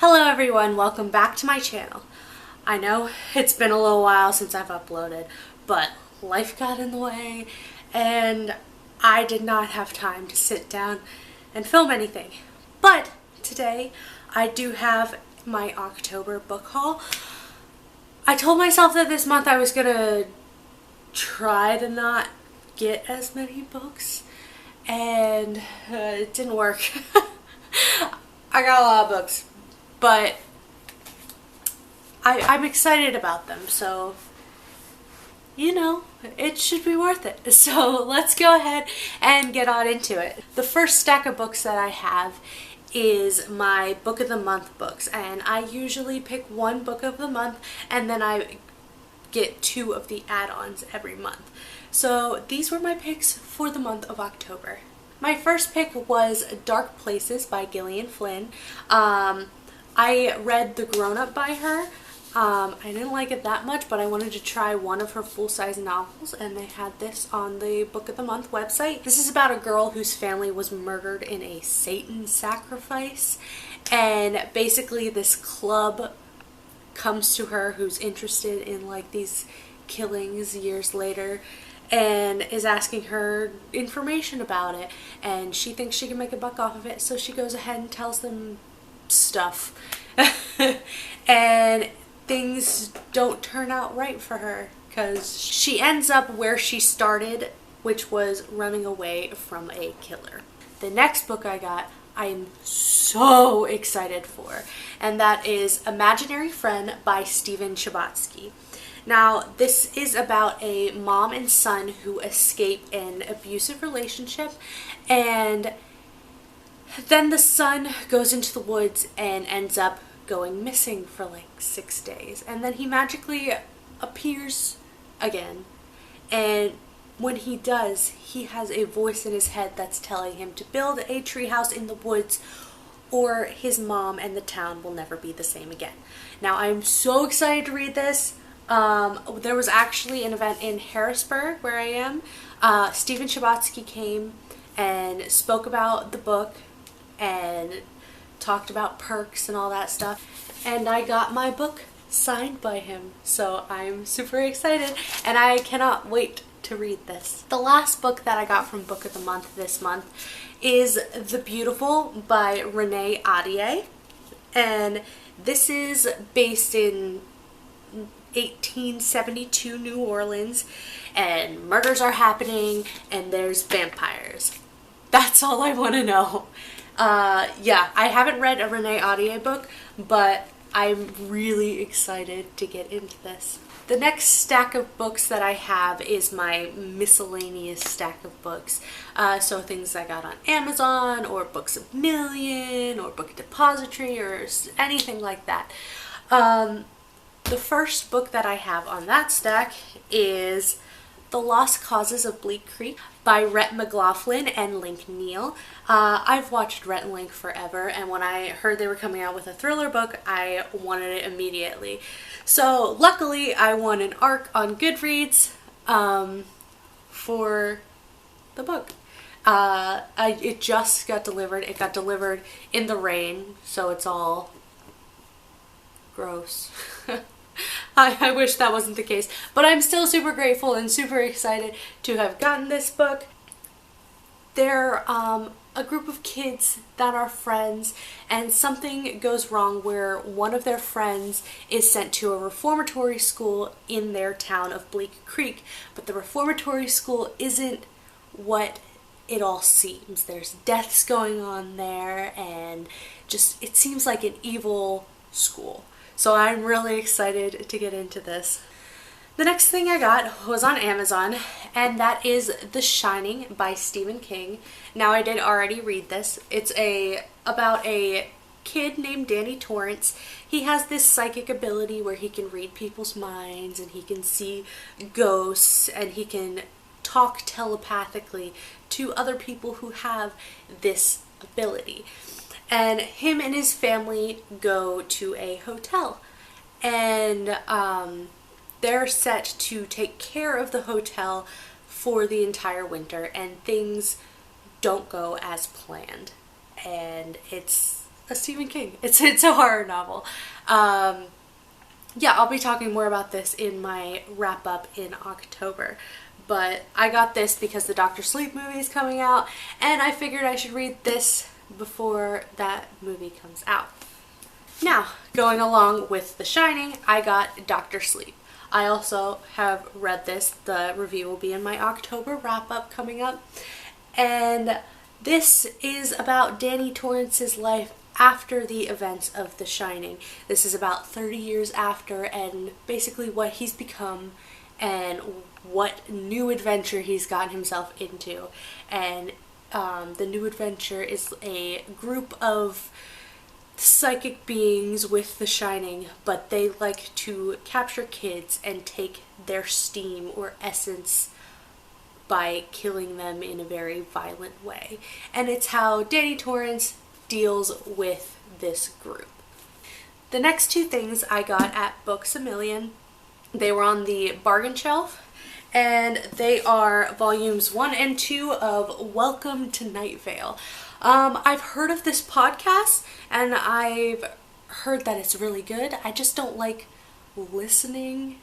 Hello everyone, welcome back to my channel. I know it's been a little while since I've uploaded, but life got in the way and I did not have time to sit down and film anything. But today I do have my October book haul. I told myself that this month I was gonna try to not get as many books, and it didn't work. I got a lot of books, but I'm excited about them, so you know, it should be worth it. So let's go ahead and get on into it. The first stack of books that I have is my book of the month books, and I usually pick one book of the month and then I get two of the add-ons every month. So these were my picks for the month of October. My first pick was Dark Places by Gillian Flynn. I read The Grown Up by her. I didn't like it that much, but I wanted to try one of her full-size novels, and they had this on the Book of the Month website. This is about a girl whose family was murdered in a Satan sacrifice, and basically this club comes to her who's interested in like these killings years later and is asking her information about it, and she thinks she can make a buck off of it, so she goes ahead and tells them stuff. And things don't turn out right for her because she ends up where she started, which was running away from a killer. The next book I got, I am so excited for, and that is Imaginary Friend by Stephen Chbosky. Now, this is about a mom and son who escape an abusive relationship, and then the son goes into the woods and ends up going missing for like 6 days, and then he magically appears again, and when he does, he has a voice in his head that's telling him to build a treehouse in the woods or his mom and the town will never be the same again. Now, I'm so excited to read this. There was actually an event in Harrisburg where I am. Stephen Chbosky came and spoke about the book and talked about perks and all that stuff, and I got my book signed by him, so I'm super excited and I cannot wait to read this. The last book that I got from Book of the Month this month is The Beautiful by Renee Ahdieh, and this is based in 1872 New Orleans, and murders are happening and there's vampires. That's all I want to know. Yeah, I haven't read a Renee Ahdieh book, but I'm really excited to get into this. The next stack of books that I have is my miscellaneous stack of books. So things I got on Amazon, or Books A Million, or Book Depository, or anything like that. The first book that I have on that stack is The Lost Causes of Bleak Creek by Rhett McLaughlin and Link Neal. I've watched Rhett and Link forever, and when I heard they were coming out with a thriller book, I wanted it immediately. So luckily I won an ARC on Goodreads for the book. It just got delivered. It got delivered in the rain, so it's all gross. I wish that wasn't the case, but I'm still super grateful and super excited to have gotten this book. They're a group of kids that are friends, and something goes wrong where one of their friends is sent to a reformatory school in their town of Bleak Creek, but the reformatory school isn't what it all seems. There's deaths going on there, and just it seems like an evil school. So I'm really excited to get into this. The next thing I got was on Amazon, and that is The Shining by Stephen King. Now, I did already read this. It's about a kid named Danny Torrance. He has this psychic ability where he can read people's minds, and he can see ghosts, and he can talk telepathically to other people who have this ability. And him and his family go to a hotel, and they're set to take care of the hotel for the entire winter, and things don't go as planned, and it's a Stephen King. It's a horror novel. Yeah, I'll be talking more about this in my wrap up in October. But I got this because the Dr. Sleep movie is coming out, and I figured I should read this before that movie comes out. Now, going along with The Shining, I got Dr. Sleep. I also have read this. The review will be in my October wrap-up coming up. And this is about Danny Torrance's life after the events of The Shining. This is about 30 years after, and basically what he's become and what new adventure he's gotten himself into. And the new adventure is a group of psychic beings with The Shining, but they like to capture kids and take their steam or essence by killing them in a very violent way. And it's how Danny Torrance deals with this group. The next two things I got at Books A Million, they were on the bargain shelf, and they are volumes 1 and 2 of Welcome to Night Vale. I've heard of this podcast, and I've heard that it's really good. I just don't like listening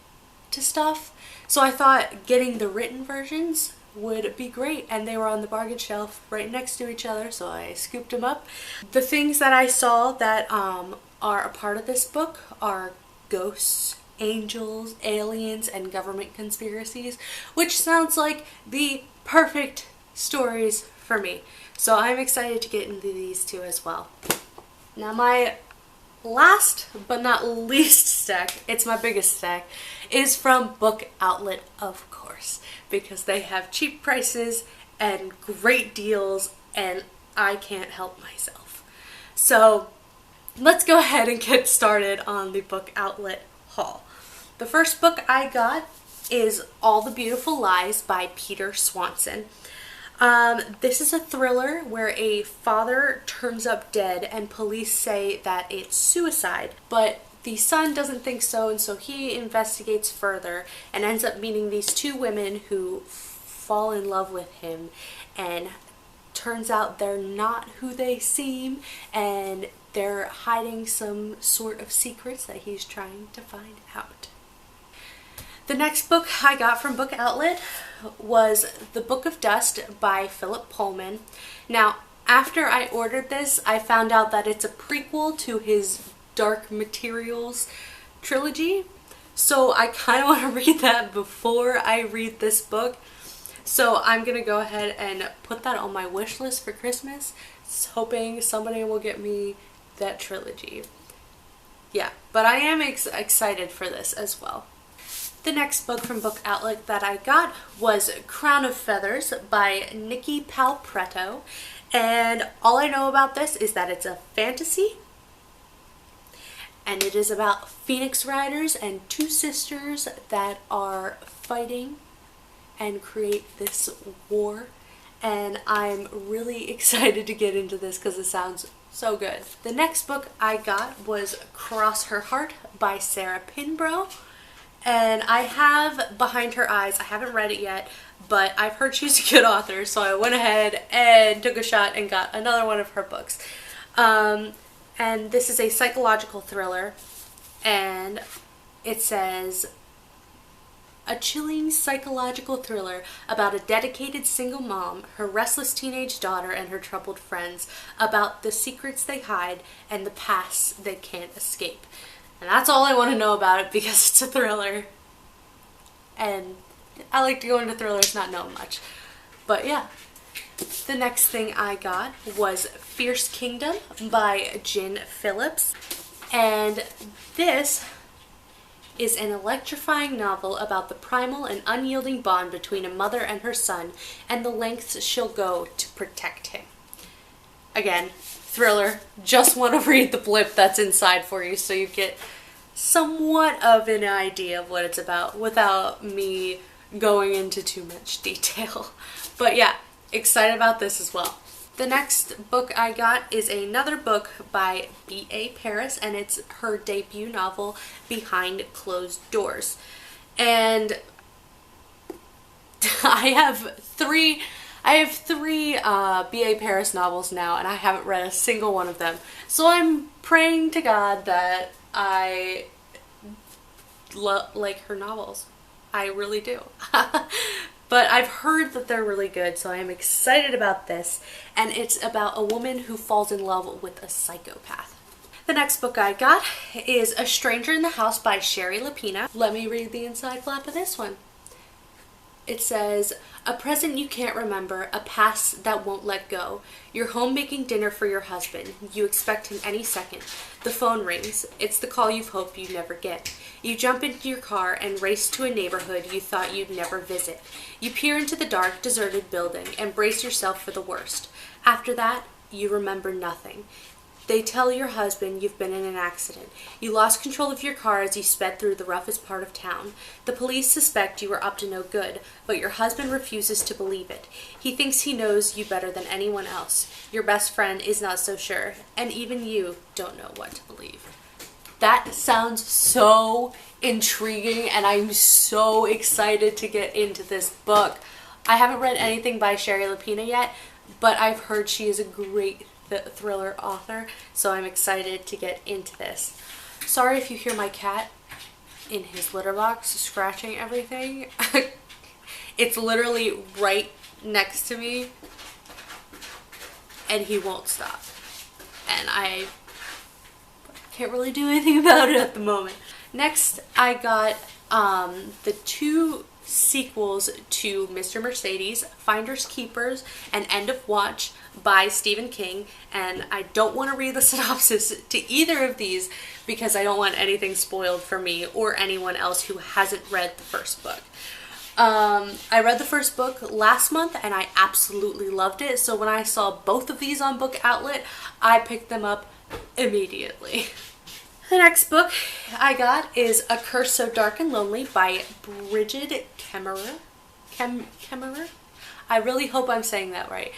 to stuff, so I thought getting the written versions would be great, and they were on the bargain shelf right next to each other, so I scooped them up. The things that I saw that are a part of this book are ghosts, angels, aliens, and government conspiracies, which sounds like the perfect stories for me. So I'm excited to get into these two as well. Now my last but not least stack, it's my biggest stack, is from Book Outlet, of course, because they have cheap prices and great deals, and I can't help myself. So let's go ahead and get started on the Book Outlet haul. The first book I got is All the Beautiful Lies by Peter Swanson. This is a thriller where a father turns up dead and police say that it's suicide, but the son doesn't think so, and so he investigates further and ends up meeting these two women who fall in love with him, and turns out they're not who they seem, and they're hiding some sort of secrets that he's trying to find out. The next book I got from Book Outlet was The Book of Dust by Philip Pullman. Now, after I ordered this, I found out that it's a prequel to his Dark Materials trilogy, so I kind of want to read that before I read this book. So I'm going to go ahead and put that on my wish list for Christmas, hoping somebody will get me that trilogy. Yeah, but I am excited for this as well. The next book from Book Outlet that I got was Crown of Feathers by Nikki Palpretto, and all I know about this is that it's a fantasy, and it is about Phoenix Riders and two sisters that are fighting and create this war, and I'm really excited to get into this because it sounds so good. The next book I got was Cross Her Heart by Sarah Pinbrough. And I have Behind Her Eyes. I haven't read it yet, but I've heard she's a good author, so I went ahead and took a shot and got another one of her books. And this is a psychological thriller, and it says, a chilling psychological thriller about a dedicated single mom, her restless teenage daughter, and her troubled friends, about the secrets they hide and the pasts they can't escape. And that's all I want to know about it because it's a thriller. And I like to go into thrillers not knowing much. But yeah. The next thing I got was Fierce Kingdom by Jen Phillips. And this is an electrifying novel about the primal and unyielding bond between a mother and her son and the lengths she'll go to protect him. Again, thriller. Just want to read the blip that's inside for you so you get somewhat of an idea of what it's about without me going into too much detail. But yeah, excited about this as well. The next book I got is another book by B.A. Paris, and it's her debut novel, Behind Closed Doors. And I I have 3 B.A. Paris novels now, and I haven't read a single one of them. So I'm praying to God that I like her novels. I really do. But I've heard that they're really good, so I am excited about this. And it's about a woman who falls in love with a psychopath. The next book I got is A Stranger in the House by Sherry Lapina. Let me read the inside flap of this one. It says, a present you can't remember, a past that won't let go. You're home making dinner for your husband. You expect him any second. The phone rings. It's the call you've hoped you'd never get. You jump into your car and race to a neighborhood you thought you'd never visit. You peer into the dark, deserted building and brace yourself for the worst. After that, you remember nothing. They tell your husband you've been in an accident. You lost control of your car as you sped through the roughest part of town. The police suspect you were up to no good, but your husband refuses to believe it. He thinks he knows you better than anyone else. Your best friend is not so sure, and even you don't know what to believe. That sounds so intriguing, and I'm so excited to get into this book. I haven't read anything by Sherry Lapina yet, but I've heard she is a great thriller author, so I'm excited to get into this. Sorry if you hear my cat in his litter box scratching everything. It's literally right next to me and he won't stop, and I can't really do anything about it at the moment. Next I got the 2 sequels to Mr. Mercedes, Finders Keepers and End of Watch by Stephen King, and I don't want to read the synopsis to either of these because I don't want anything spoiled for me or anyone else who hasn't read the first book. I read the first book last month and I absolutely loved it, so when I saw both of these on Book Outlet, I picked them up immediately. The next book I got is A Curse So Dark and Lonely by Bridget Kemmerer. Kemmerer? I really hope I'm saying that right.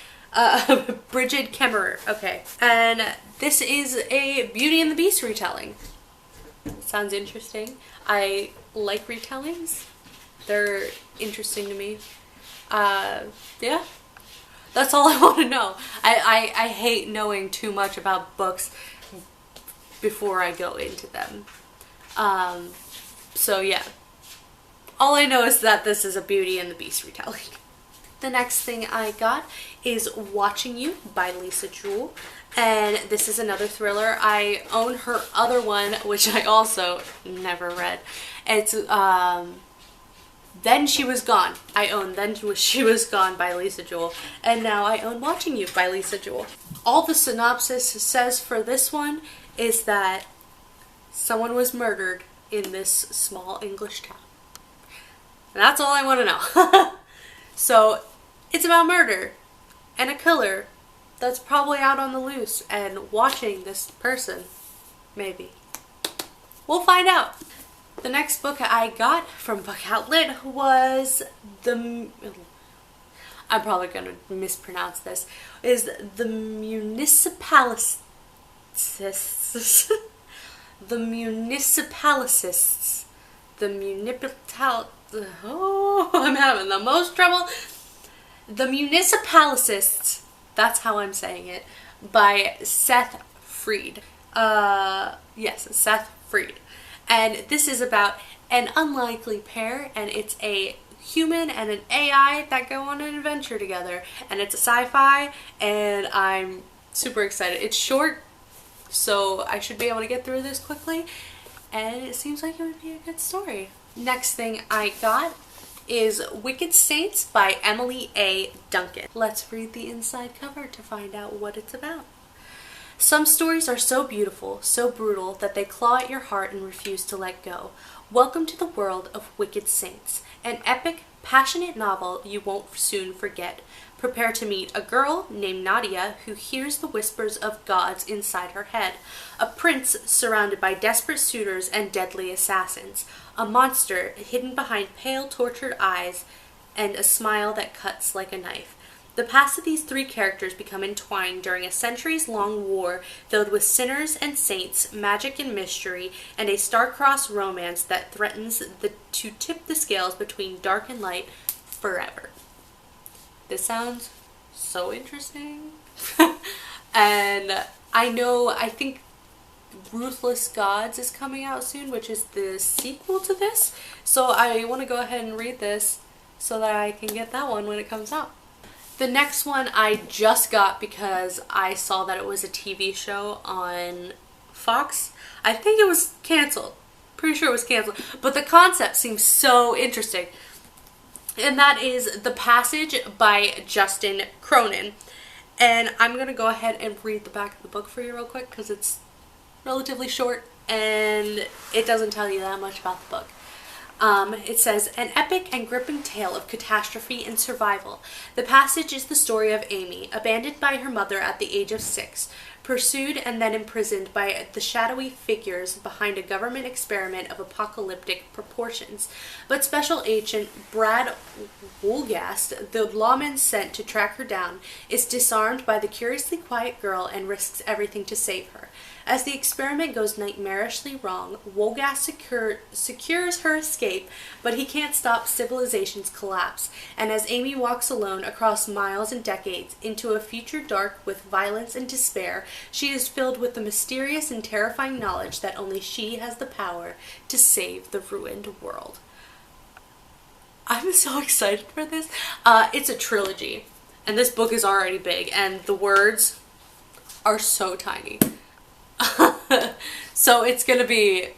Bridget Kemmerer, okay. And this is a Beauty and the Beast retelling. Sounds interesting. I like retellings. They're interesting to me. Yeah. That's all I want to know. I hate knowing too much about books before I go into them. So yeah. All I know is that this is a Beauty and the Beast retelling. The next thing I got is Watching You by Lisa Jewell, and this is another thriller. I own her other one, which I also never read. It's Then She Was Gone. I own Then She Was Gone by Lisa Jewell, and now I own Watching You by Lisa Jewell. All the synopsis says for this one is that someone was murdered in this small English town. And that's all I want to know. So it's about murder and a killer that's probably out on the loose and watching this person, maybe. We'll find out. The next book I got from Book Outlet was I'm probably going to mispronounce this, is The Municipalists. Oh, I'm having the most trouble. The Municipalists, that's how I'm saying it, by Seth Fried. Yes, Seth Fried. And this is about an unlikely pair, and it's a human and an AI that go on an adventure together. And it's a sci-fi, and I'm super excited. It's short, so I should be able to get through this quickly, and it seems like it would be a good story. Next thing I got is Wicked Saints by Emily A. Duncan. Let's read the inside cover to find out what it's about. Some stories are so beautiful, so brutal, that they claw at your heart and refuse to let go. Welcome to the world of Wicked Saints, an epic, passionate novel you won't soon forget. Prepare to meet a girl named Nadia who hears the whispers of gods inside her head, a prince surrounded by desperate suitors and deadly assassins, a monster hidden behind pale, tortured eyes, and a smile that cuts like a knife. The pasts of these 3 characters become entwined during a centuries-long war filled with sinners and saints, magic and mystery, and a star-crossed romance that threatens to tip the scales between dark and light forever. This sounds so interesting. And I think Ruthless Gods is coming out soon, which is the sequel to this. So I want to go ahead and read this so that I can get that one when it comes out. The next one I just got because I saw that it was a TV show on Fox. I think it was canceled. Pretty sure it was canceled. But the concept seems so interesting. And that is The Passage by Justin Cronin. And I'm going to go ahead and read the back of the book for you real quick because it's relatively short and it doesn't tell you that much about the book. It says, an epic and gripping tale of catastrophe and survival. The Passage is the story of Amy, abandoned by her mother at the age of 6, pursued and then imprisoned by the shadowy figures behind a government experiment of apocalyptic proportions. But Special Agent Brad Wolgast, the lawman sent to track her down, is disarmed by the curiously quiet girl and risks everything to save her. As the experiment goes nightmarishly wrong, Wolgast secures her escape, but he can't stop civilization's collapse. And as Amy walks alone across miles and decades into a future dark with violence and despair, she is filled with the mysterious and terrifying knowledge that only she has the power to save the ruined world. I'm so excited for this. It's a trilogy, and this book is already big, and the words are so tiny. So it's gonna be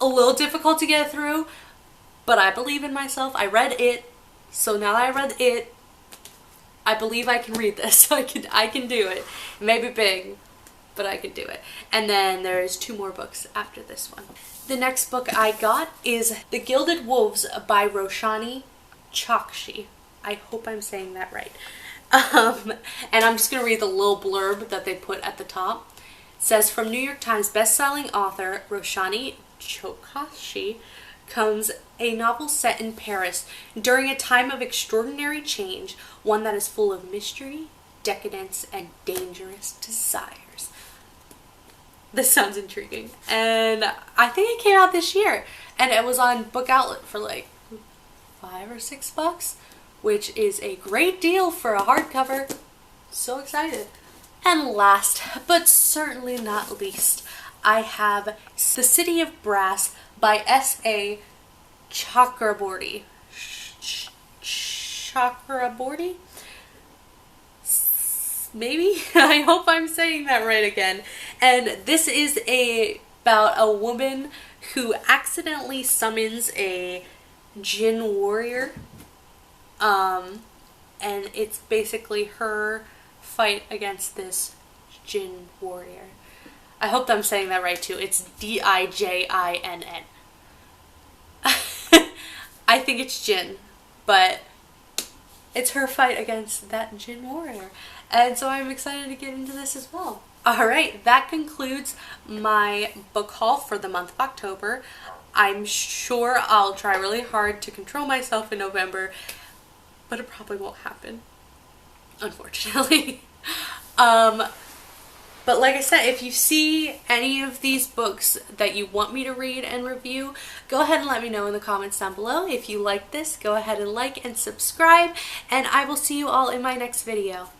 a little difficult to get through, but I believe in myself. I read it, so now that I read it, I believe I can read this. So I can do it. It may be big, but I can do it. And then there's 2 more books after this one. The next book I got is The Gilded Wolves by Roshani Chokshi. I hope I'm saying that right. And I'm just gonna read the little blurb that they put at the top. It says, from New York Times bestselling author Roshani Chokshi comes a novel set in Paris during a time of extraordinary change, one that is full of mystery, decadence, and dangerous desires. This sounds intriguing. And I think it came out this year, and it was on Book Outlet for like $5 or $6, which is a great deal for a hardcover. So excited. And last, but certainly not least, I have The City of Brass by S.A. Chakraborty. Chakraborty? Maybe? I hope I'm saying that right again. And this is about a woman who accidentally summons a Jinn warrior. And it's basically her fight against this Jinn warrior. I hope I'm saying that right too. It's Dijinn. I think it's Jinn, but it's her fight against that Jinn warrior. And so I'm excited to get into this as well. Alright, that concludes my book haul for the month of October. I'm sure I'll try really hard to control myself in November, but it probably won't happen, unfortunately. But like I said, if you see any of these books that you want me to read and review, go ahead and let me know in the comments down below. If you like this, go ahead and like and subscribe, and I will see you all in my next video.